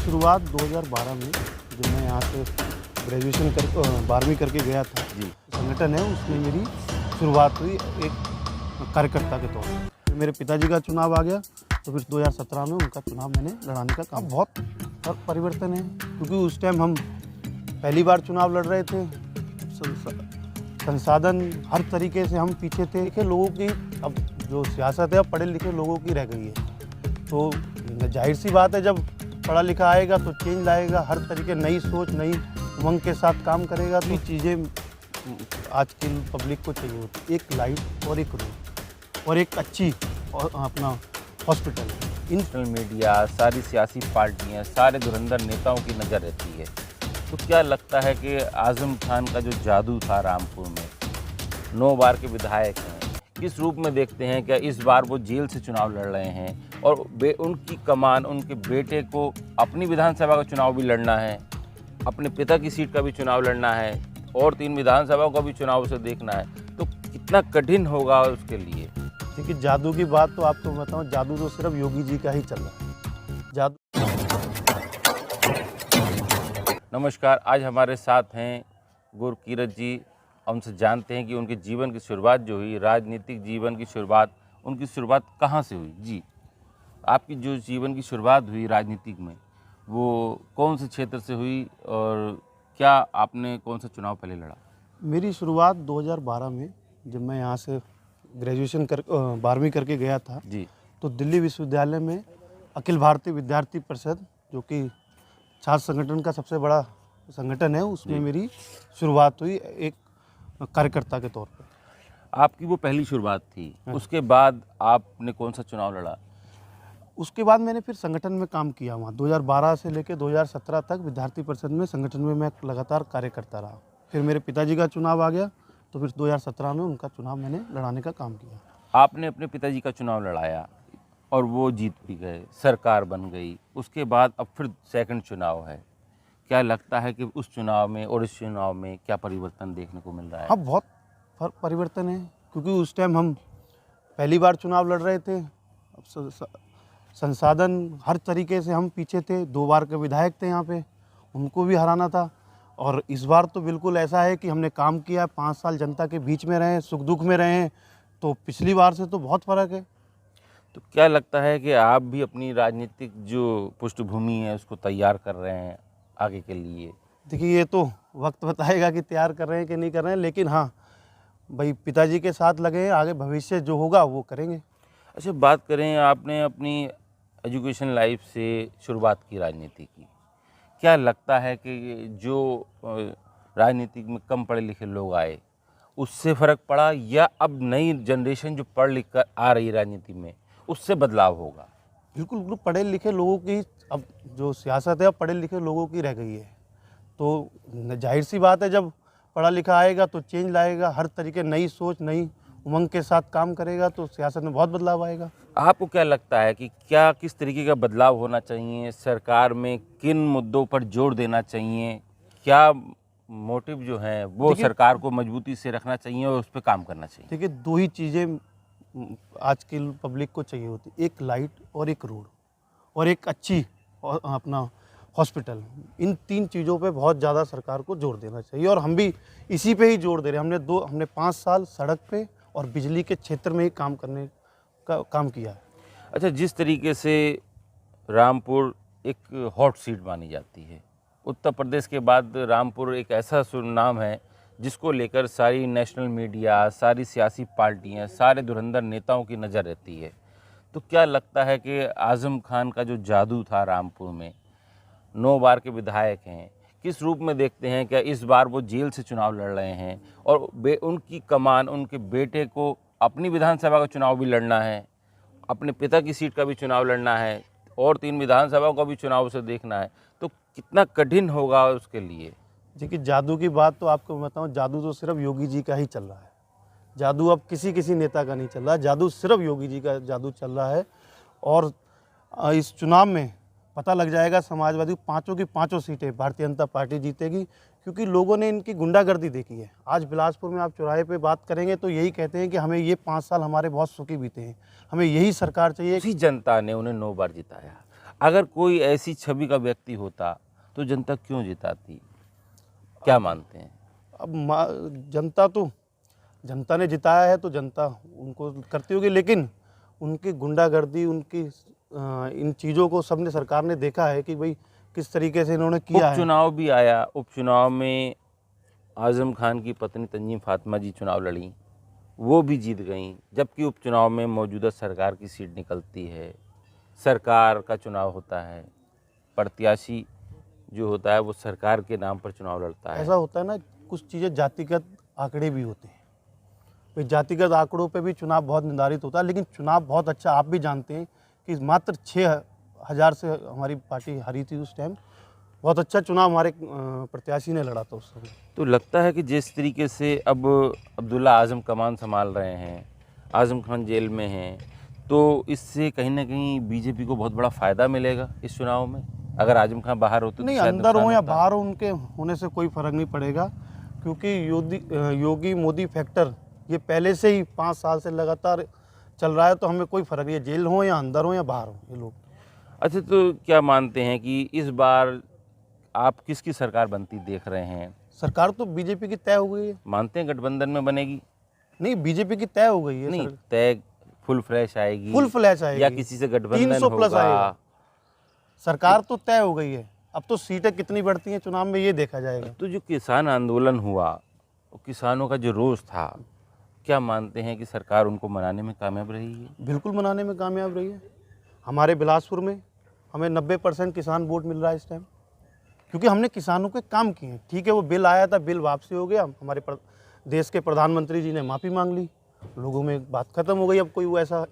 शुरुआत 2012 में जब मैं यहाँ से ग्रेजुएशन कर 12वीं करके गया था। जी। संगठन है उसमें मेरी शुरुआत हुई एक कार्यकर्ता के तौर पर। फिर मेरे पिताजी का चुनाव आ गया तो फिर 2017 में उनका चुनाव मैंने लड़ाने का काम। बहुत परिवर्तन है क्योंकि उस टाइम हम पहली बार चुनाव लड़ रहे थे। संसाधन हर तरीके से हम पीछे थे कि लोगों की अब जो सियासत है अब पढ़े लिखे लोगों की रह गई है। तो जाहिर सी बात है जब पढ़ा लिखा आएगा तो चेंज लाएगा, हर तरीके नई सोच नई उमंग के साथ काम करेगा। तो चीज़ें आज की पब्लिक को चाहिए होती, एक लाइट और एक रोड और एक अच्छी और अपना हॉस्पिटल। सोशल मीडिया, सारी सियासी पार्टियां, सारे धुरंधर नेताओं की नज़र रहती है। तो क्या लगता है कि आज़म खान का जो जादू था रामपुर में, 9 बार के विधायक हैं, किस रूप में देखते हैं? क्या इस बार वो जेल से चुनाव लड़ रहे हैं और उनकी कमान उनके बेटे को अपनी विधानसभा का चुनाव भी लड़ना है, अपने पिता की सीट का भी चुनाव लड़ना है और 3 विधानसभाओं का भी चुनाव उसे देखना है, तो कितना कठिन होगा उसके लिए? देखिए जादू की बात तो आपको बताऊं, जादू तो सिर्फ योगी जी का ही चल रहा है। जादू। नमस्कार, आज हमारे साथ हैं गुरकीरत जी। हमसे जानते हैं कि उनके जीवन की शुरुआत जो हुई, राजनीतिक जीवन की शुरुआत, उनकी शुरुआत कहाँ से हुई? जी, आपकी जो जीवन की शुरुआत हुई राजनीतिक में, वो कौन से क्षेत्र से हुई और क्या आपने कौन सा चुनाव पहले लड़ा? मेरी शुरुआत 2012 में जब मैं यहाँ से ग्रेजुएशन कर 12वीं करके गया था जी। तो दिल्ली विश्वविद्यालय में अखिल भारतीय विद्यार्थी परिषद, जो कि छात्र संगठन का सबसे बड़ा संगठन है, उसमें मेरी शुरुआत हुई एक कार्यकर्ता के तौर पर। आपकी वो पहली शुरुआत थी। उसके बाद आपने कौन सा चुनाव लड़ा? उसके बाद मैंने फिर संगठन में काम किया। वहाँ 2012 से लेकर 2017 तक विद्यार्थी परिषद में संगठन में मैं लगातार कार्य करता रहा। फिर मेरे पिताजी का चुनाव आ गया तो फिर 2017 में उनका चुनाव मैंने लड़ाने का काम किया। आपने अपने पिताजी का चुनाव लड़ाया और वो जीत भी गए, सरकार बन गई। उसके बाद अब फिर सेकंड चुनाव है। क्या लगता है कि उस चुनाव में और इस चुनाव में क्या परिवर्तन देखने को मिल रहा है? हाँ, बहुत परिवर्तन है क्योंकि उस टाइम हम पहली बार चुनाव लड़ रहे थे। अब संसाधन हर तरीके से हम पीछे थे। 2 बार के विधायक थे यहाँ पे, उनको भी हराना था। और इस बार तो बिल्कुल ऐसा है कि हमने काम किया, 5 साल जनता के बीच में रहे, सुख दुख में रहे, तो पिछली बार से तो बहुत फ़र्क है। तो क्या लगता है कि आप भी अपनी राजनीतिक जो पृष्ठभूमि है उसको तैयार कर रहे हैं आगे के लिए? देखिए ये तो वक्त बताएगा कि तैयार कर रहे हैं कि नहीं कर रहे हैं, लेकिन हाँ भाई पिताजी के साथ लगे हैं, आगे भविष्य जो होगा वो करेंगे। अच्छा, बात करें, आपने अपनी एजुकेशन लाइफ से शुरुआत की राजनीति की। क्या लगता है कि जो राजनीतिक में कम पढ़े लिखे लोग आए उससे फ़र्क पड़ा या अब नई जनरेशन जो पढ़ लिख कर आ रही है राजनीति में उससे बदलाव होगा? बिल्कुल पढ़े लिखे लोगों की अब जो सियासत है अब पढ़े लिखे लोगों की रह गई है। तो जाहिर सी बात है जब पढ़ा लिखा आएगा तो चेंज लाएगा, हर तरीके नई सोच नई उमंग के साथ काम करेगा, तो सियासत में बहुत बदलाव आएगा। आपको क्या लगता है कि क्या किस तरीके का बदलाव होना चाहिए? सरकार में किन मुद्दों पर जोर देना चाहिए? क्या मोटिव जो हैं वो सरकार को मजबूती से रखना चाहिए और उस पर काम करना चाहिए? देखिए 2 ही चीज़ें आज की पब्लिक को चाहिए होती, एक लाइट और एक रोड और एक अच्छी और अपना हॉस्पिटल। इन 3 चीज़ों पे बहुत ज़्यादा सरकार को जोर देना चाहिए और हम भी इसी पे ही जोर दे रहे हैं। हमने 5 साल सड़क पे और बिजली के क्षेत्र में ही काम करने का काम किया है। अच्छा, जिस तरीके से रामपुर एक हॉट सीट मानी जाती है, उत्तर प्रदेश के बाद रामपुर एक ऐसा नाम है जिसको लेकर सारी नेशनल मीडिया, सारी सियासी पार्टियां, सारे धुरंधर नेताओं की नज़र रहती है। तो क्या लगता है कि आज़म खान का जो जादू था रामपुर में, 9 बार के विधायक हैं, किस रूप में देखते हैं? क्या इस बार वो जेल से चुनाव लड़ रहे हैं और उनकी कमान उनके बेटे को अपनी विधानसभा का चुनाव भी लड़ना है, अपने पिता की सीट का भी चुनाव लड़ना है और 3 विधानसभाओं का भी चुनाव उसे देखना है, तो कितना कठिन होगा उसके लिए? देखिए जादू की बात तो आपको बताऊं, जादू तो सिर्फ योगी जी का ही चल रहा है। जादू अब किसी नेता का नहीं चल रहा, जादू सिर्फ योगी जी का जादू चल रहा है। और इस चुनाव में पता लग जाएगा, समाजवादी 5 की 5 सीटें भारतीय जनता पार्टी जीतेगी क्योंकि लोगों ने इनकी गुंडागर्दी देखी है। आज बिलासपुर में आप चौराहे पे बात करेंगे तो यही कहते हैं कि हमें ये 5 साल हमारे बहुत सुखी बीते हैं, हमें यही सरकार चाहिए। उसी जनता ने उन्हें 9 बार जिताया। अगर कोई ऐसी छवि का व्यक्ति होता तो जनता क्यों जिताती, क्या मानते हैं? अब जनता ने जिताया है तो जनता उनको करती होगी, लेकिन उनकी गुंडागर्दी, उनकी इन चीज़ों को सबने, सरकार ने देखा है कि भाई किस तरीके से इन्होंने किया है। उपचुनाव भी आया, उपचुनाव में आज़म खान की पत्नी तंजीम फातिमा जी चुनाव लड़ी, वो भी जीत गईं, जबकि उपचुनाव में मौजूदा सरकार की सीट निकलती है, सरकार का चुनाव होता है, प्रत्याशी जो होता है वो सरकार के नाम पर चुनाव लड़ता है। ऐसा होता है ना, कुछ चीज़ें जातिगत आंकड़े भी होते हैं। भाई जातिगत आंकड़ों पे भी चुनाव बहुत निर्धारित होता है, लेकिन चुनाव बहुत अच्छा, आप भी जानते हैं कि मात्र 6,000 से हमारी पार्टी हारी थी उस टाइम। बहुत अच्छा चुनाव हमारे प्रत्याशी ने लड़ा था उस समय। तो लगता है कि जिस तरीके से अब अब्दुल्ला आज़म कमान संभाल रहे हैं, आज़म खान जेल में हैं, तो इससे कहीं ना कहीं बीजेपी को बहुत बड़ा फ़ायदा मिलेगा इस चुनाव में। अगर आज़म खान बाहर होते नहीं, तो शायद अंदर हो नुकसान या होता। बाहर हो, उनके होने से कोई फ़र्क नहीं पड़ेगा, क्योंकि योगी मोदी फैक्टर ये पहले से ही 5 साल से लगातार चल रहा है, तो हमें कोई फ़र्क नहीं है, जेल हो या अंदर हो या बाहर हो ये लोग। अच्छा, तो क्या मानते हैं कि इस बार आप किसकी सरकार बनती देख रहे हैं? सरकार तो बीजेपी की तय हो गई है। मानते हैं गठबंधन में बनेगी? नहीं, बीजेपी की तय हो गई है। नहीं, तय फुल फ्लैश आएगी, फुल फ्लैश आएगी या किसी से गठबंधन 300 प्लस होगा? आएगा। सरकार तो तय हो गई है, अब तो सीटें कितनी बढ़ती हैं चुनाव में ये देखा जाएगा। तो जो किसान आंदोलन हुआ, वो किसानों का जो रोष था, क्या मानते हैं कि सरकार उनको मनाने में कामयाब रही है? बिल्कुल मनाने में कामयाब रही है। हमारे बिलासपुर में हमें 90% किसान वोट मिल रहा है इस टाइम, क्योंकि हमने किसानों के काम किए हैं। ठीक है, वो बिल आया था, बिल वापसी हो गया, हमारे देश के प्रधानमंत्री जी ने माफ़ी मांग ली, लोगों में बात खत्म हो गई, अब कोई वो ऐसा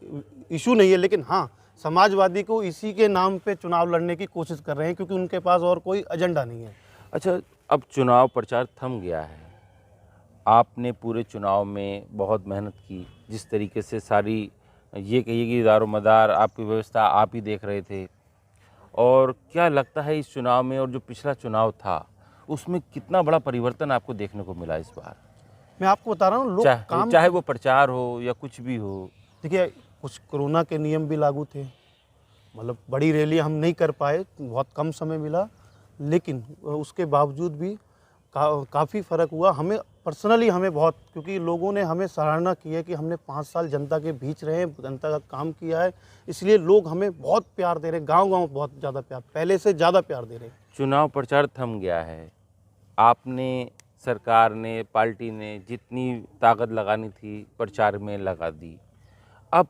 इशू नहीं है। लेकिन हाँ, समाजवादी को इसी के नाम पे चुनाव लड़ने की कोशिश कर रहे हैं, क्योंकि उनके पास और कोई एजेंडा नहीं है। अच्छा, अब चुनाव प्रचार थम गया है, आपने पूरे चुनाव में बहुत मेहनत की, जिस तरीके से सारी ये कहिए कि दारोमदार आपकी व्यवस्था आप ही देख रहे थे, और क्या लगता है इस चुनाव में और जो पिछला चुनाव था उसमें कितना बड़ा परिवर्तन आपको देखने को मिला इस बार? मैं आपको बता रहा हूँ, लोग काम, चाहे वो प्रचार हो या कुछ भी हो। देखिए, कुछ कोरोना के नियम भी लागू थे, मतलब बड़ी रैली हम नहीं कर पाए, बहुत कम समय मिला, लेकिन उसके बावजूद भी काफ़ी फ़र्क हुआ। हमें पर्सनली हमें बहुत, क्योंकि लोगों ने हमें सराहना की है कि हमने 5 साल जनता के बीच रहे हैं, जनता का काम किया है, इसलिए लोग हमें बहुत प्यार दे रहे हैं, गांव-गांव बहुत ज़्यादा प्यार, पहले से ज़्यादा प्यार दे रहे हैं। चुनाव प्रचार थम गया है, आपने, सरकार ने, पार्टी ने जितनी ताकत लगानी थी प्रचार में लगा दी। अब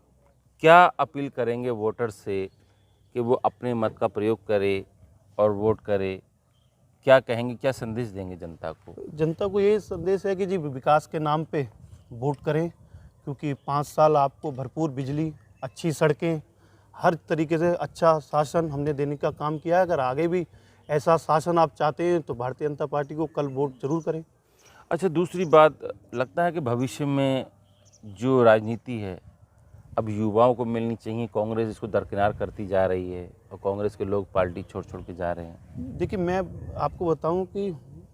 क्या अपील करेंगे वोटर्स से कि वो अपने मत का प्रयोग करे और वोट करे? क्या कहेंगे, क्या संदेश देंगे जनता को? जनता को यही संदेश है कि जी विकास के नाम पे वोट करें, क्योंकि 5 साल आपको भरपूर बिजली, अच्छी सड़कें, हर तरीके से अच्छा शासन हमने देने का काम किया है। अगर आगे भी ऐसा शासन आप चाहते हैं तो भारतीय जनता पार्टी को कल वोट जरूर करें। अच्छा, दूसरी बात, लगता है कि भविष्य में जो राजनीति है अब युवाओं को मिलनी चाहिए, कांग्रेस इसको दरकिनार करती जा रही है और कांग्रेस के लोग पार्टी छोड़ छोड़ के जा रहे हैं। देखिए, मैं आपको बताऊं कि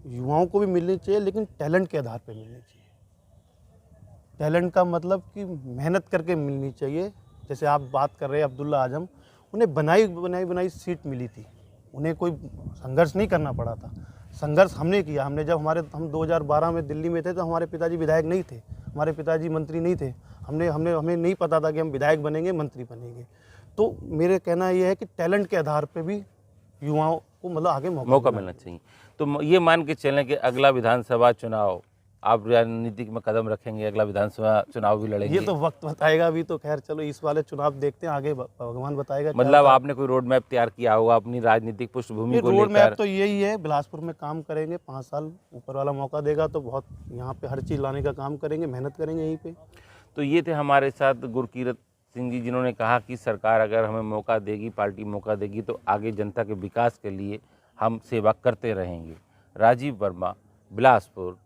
युवाओं को भी मिलनी चाहिए, लेकिन टैलेंट के आधार पर मिलनी चाहिए। टैलेंट का मतलब कि मेहनत करके मिलनी चाहिए। जैसे आप बात कर रहे हैं अब्दुल्ला आजम, उन्हें बनाई सीट मिली थी, उन्हें कोई संघर्ष नहीं करना पड़ा था। संघर्ष हमने किया। हम 2012 में दिल्ली में थे तो हमारे पिताजी विधायक नहीं थे, हमारे पिताजी मंत्री नहीं थे। हमें नहीं पता था कि हम विधायक बनेंगे, मंत्री बनेंगे। तो मेरे कहना ये है कि टैलेंट के आधार पे भी युवाओं को मतलब आगे मौका मिलना चाहिए। तो ये मान के चलें कि अगला विधानसभा चुनाव आप राजनीतिक में कदम रखेंगे, अगला विधानसभा चुनाव भी लड़ेंगे? ये तो वक्त बताएगा। अभी तो खैर चलो इस वाले चुनाव देखते हैं, आगे भगवान बताएगा। मतलब आपने कोई रोड मैप तैयार किया होगा अपनी राजनीतिक पृष्ठभूमि को लेकर? रोड मैप तो यही है, बिलासपुर में काम करेंगे, 5 साल ऊपर वाला मौका देगा तो बहुत यहाँ पे हर चीज़ लाने का काम करेंगे, मेहनत करेंगे यहीं पे। तो ये थे हमारे साथ गुरकीरत सिंह जी, जिन्होंने कहा कि सरकार अगर हमें मौका देगी, पार्टी मौका देगी तो आगे जनता के विकास के लिए हम सेवा करते रहेंगे। राजीव वर्मा, बिलासपुर।